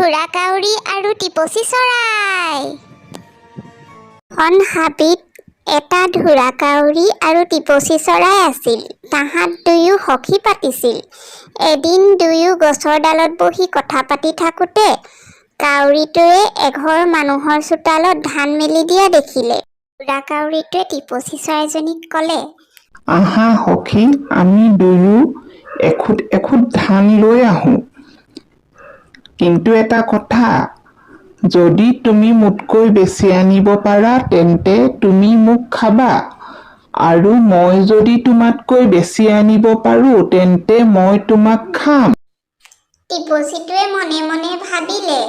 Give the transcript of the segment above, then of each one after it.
ঢোঁৰাকাউৰী আৰু টিপচী চৰাই। এখন হাবিত এটা ঢোঁৰাকাউৰী আৰু টিপচী চৰাই আছিল। তাহাঁত দুয়ো সখি পাতিছিল। এদিন দুয়ো গছৰ ডালত বহি কথা পাতি থাকোঁতে কাউৰীটোৱে এঘৰ মানুহৰ চোতালত ধান মেলি দিয়া দেখিলে। ঢোঁৰাকাউৰীটোৱে টিপচী চৰাইজনীক ক'লে, আহা সখী, আমি দুয়ো এখুট এখুট ধান লৈ আহোঁ। কিন্তু এটা কথা, যদি তুমি মোতকৈ বেছি আনিব পাৰা তেন্তে তুমি মোক খাবা, আৰু মই যদি তোমাতকৈ বেছি আনিব পাৰোঁ তেন্তে মই তোমাক খাম। টিপচীটোৱে মনে মনে ভাবিলে,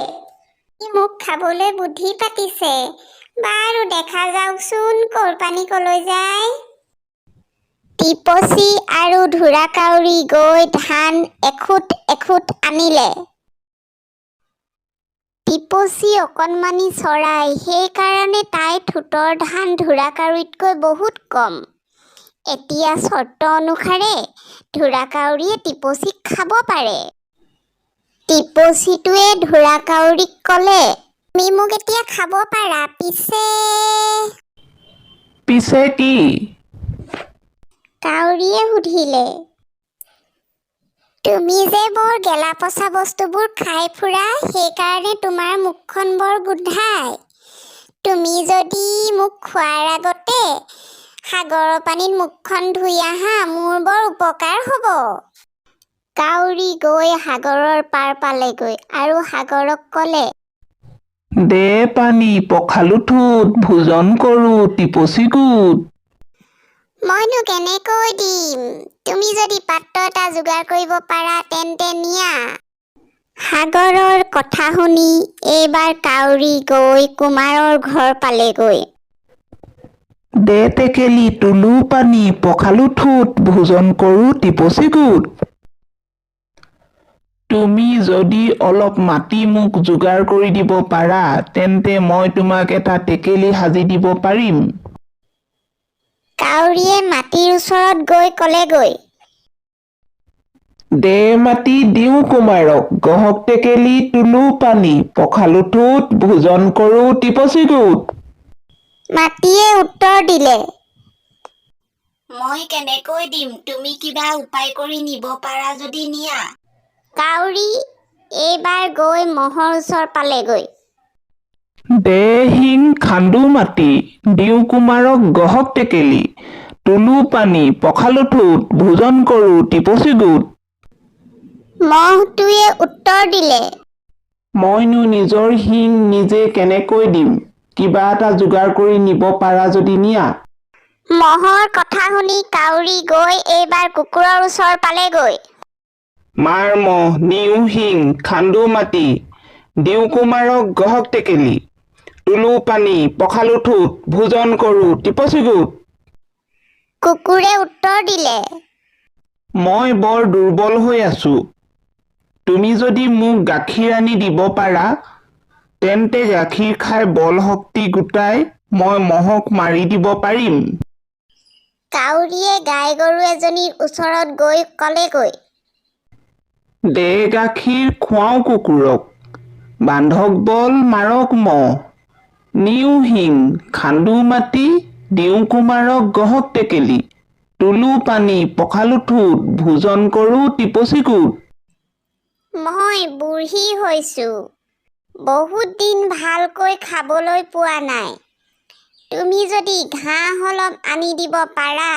ই মোক খাবলৈ বুদ্ধি পাতিছে। বাৰু দেখা যাওকচোন ক'ৰ পানী ক'লৈ যায়। টিপচী আৰু ঢোঁৰাকাউৰী গৈ ধান এখুট এখুট আনিলে। টিপচী অকণমানি চৰাই, সেইকাৰণে তাইৰ ঠোঁটৰ ধান ঢোঁৰাকাউৰীতকৈ বহুত কম। এতিয়া চৰ্ত অনুসাৰে ঢোঁৰাকাউৰীয়ে টিপচীক খাব পাৰে। টিপচীটোৱে ঢোঁৰাকাউৰীক ক'লে, তুমি মোক এতিয়া খাব পাৰা, পিছে কি? কাউৰীয়ে সুধিলে। তুমি যে বৰ গেলা পচা বস্তুবোৰ খাই ফুৰা, সেইকাৰণে তোমাৰ মুখখন বৰ গোন্ধায়। তুমি যদি মোক খোৱাৰ আগতে সাগৰৰ পানীত মুখখন ধুই আহা, মোৰ বৰ উপকাৰ হ'ব। কাউৰী গৈ সাগৰৰ পাৰ পালেগৈ আৰু সাগৰক ক'লে, দে পানী পখালো ঠোঁট, ভোজন কৰোঁ টিপচী গোট। মইনো কেনেকৈ দিম? তুমি যদি পাত্ৰ এটা যোগাৰ কৰিব পাৰা তেন্তে নিয়া। সাগৰৰ কথা শুনি এইবাৰ কাউৰী গৈ কুমাৰৰ ঘৰ পালেগৈ। দে টেকেলি তুলো পানী পখালো ঠোঁট, ভোজন কৰোঁ টিপচী গোট। তুমি যদি অলপ মাটি মোক যোগাৰ কৰি দিব পাৰা তেন্তে মই তোমাক এটা টেকেলি সাজি দিব পাৰিম। কাউৰীয়ে মাটিৰ ওচৰত গৈ ক'লেগৈ, দে মাটি দিওঁ কুমাৰক, গহক টেকেলি তুলো পানী পখালো ঠোঁট, ভোজন কৰোঁ টিপচী গোট। মাটিয়ে উত্তৰ দিলে, মই কেনেকৈ দিম? তুমি কিবা উপায় কৰি নিব পাৰা যদি নিয়া। কাউৰী এইবাৰ গৈ মহৰ ওচৰ পালেগৈ। দে শিং খান্দো মাটি, দিওঁ কুমাৰক গহক টেকেলি, তুলো পানী পখালো ঠোঁট, ভোজন কৰোঁ টিপচী গোট। মহটোৱে উত্তৰ দিলে, মইনো নিজৰ শিং নিজে কেনেকৈ দিম? কিবা এটা যোগাৰ কৰি নিব পাৰা যদি নিয়া। মহৰ কথা শুনি কাউৰী গৈ এইবাৰ কুকুৰৰ ওচৰ পালেগৈ। মাৰ মহ নিওঁ শিং খান্দো মাটি, দিওঁ কুমাৰক গহক টেকেলি, তুলো পানী পখালো ঠোঁট, ভোজন কৰোঁ টিপচী গোট। কুকুৰে উত্তৰ দিলে, মই বৰ দুৰ্বল হৈ আছো। তুমি যদি মোক গাখীৰ আনি দিব পাৰা তেন্তে গাখীৰ খাই বল শক্তি গোটাই মই মহক মাৰি দিব পাৰিম। কাউৰীয়ে গাই গৰু এজনীৰ ওচৰত গৈ ক'লেগৈ, দে গাখীৰ খুৱাওঁ কুকুৰক, বান্ধক বল মাৰক মহ, নিওঁ শিং খান্দো মাটি, দিওঁ কুমাৰক গহক টেকেলি, তুলো পানী পখালো ঠোঁট, ভোজন কৰোঁ টিপচী গোট। মই বুঢ়ী হৈছো, বহুত দিন ভালকৈ খাবলৈ পোৱা নাই। তুমি যদি ঘাঁহ অলপ আনি দিব পাৰা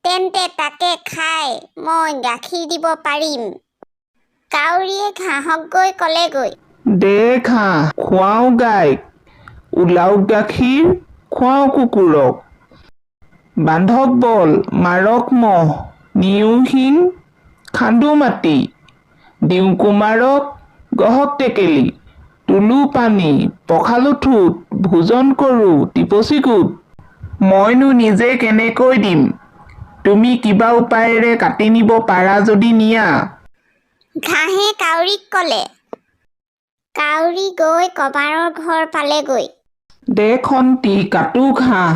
তেন্তে তাকে খাই মই গাখীৰ দিব পাৰিম। কাউৰীয়ে ঘাঁহক গৈ ক'লেগৈ, দে ঘাঁহ খুৱাওঁ গাইক, ওলাওক গাখীৰ খুৱাওঁ কুকুৰক, বান্ধক বল মাৰক মহ, নিওঁ শিং খান্দো মাটি, দিওঁ কুমাৰক গহক টেকেলি, তুলো পানী পখালো ঠোঁট, ভোজন কৰোঁ টিপচী গোট। মইনো নিজে কেনেকৈ দিম? তুমি কিবা উপায়েৰে কাটি নিব পাৰা যদি নিয়া। ঘাঁহে কাউৰীক ক'লে। কাউৰী গৈ কমাৰৰ ঘৰ পালেগৈ। দে খন্তি কাটো ঘাঁহ,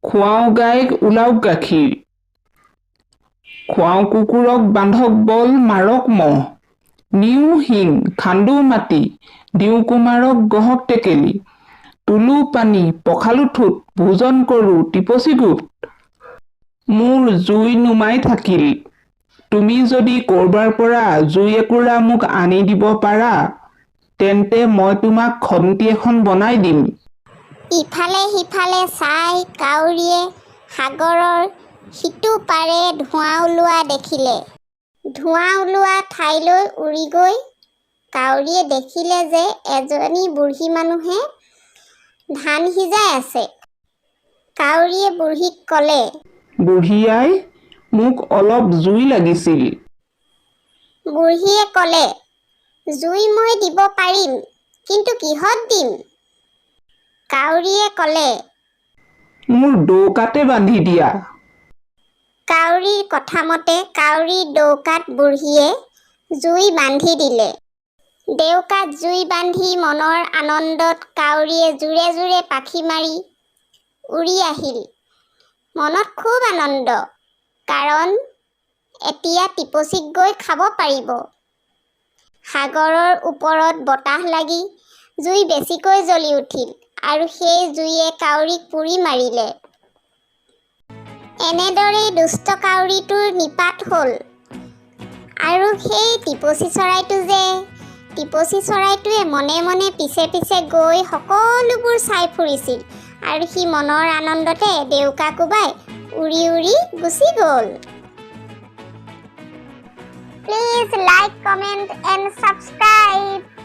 খুৱাওঁ গাইক ওলাওক গাখীৰ, খুৱাওঁ কুকুৰক বান্ধক বল মাৰক মহ, নিউ শিং খান্দো মাটি দিওঁ কুমাৰক গহক টেকেলি তুলো পানী পখালো ঠোঁট ভোজন কৰোঁ টিপচী গোট মোৰ জুই নুমাই থাকিল তুমি যদি কৰবাৰ পৰা জুই একুৰা মোক আনি দিব পাৰা তেন্তে মই তোমাক খন্তি এখন বনাই দিম ইফালে সিফালে চাই কাউৰীয়ে সাগৰৰ সিটো পাৰে ধোঁৱা ওলোৱা দেখিলে ধোঁৱা ওলোৱা ঠাইলৈ উৰি গৈ কাউৰীয়ে দেখিলে যে এজনী বুঢ়ী মানুহে ধান সিজাই আছে কাউৰীয়ে বুঢ়ীক ক'লে বুঢ়ী আই মোক অলপ জুই লাগিছিল বুঢ়ীয়ে ক'লে জুই মই দিব পাৰিম কিন্তু কিহত দিম কাউৰীয়ে ক'লে মোৰ ডৌকাতে বান্ধি দিয়া কাউৰীৰ কথামতে কাউৰীৰ ডৌকাত বুঢ়ীয়ে জুই বান্ধি দিলে ডেউকাত জুই বান্ধি মনৰ আনন্দত কাউৰীয়ে জোৰে জোৰে পাখি মাৰি উৰি আহিল মনত খুব আনন্দ কাৰণ এতিয়া টিপচীক গৈ খাব পাৰিব সাগৰৰ ওপৰত বতাহ লাগি জুই বেছিকৈ জ্বলি উঠিল আৰু সেই জুইয়ে কাউৰীক পুৰি মাৰিলে এনেদৰেই দুষ্ট কাউৰীটোৰ নিপাত হ'ল আৰু সেই টিপচী চৰাইটোৱে মনে মনে পিছে পিছে গৈ সকলোবোৰ চাই ফুৰিছিল আৰু সি মনৰ আনন্দতে ডেউকা কোবাই উৰি উৰি গুচি গ'ল please like comment and subscribe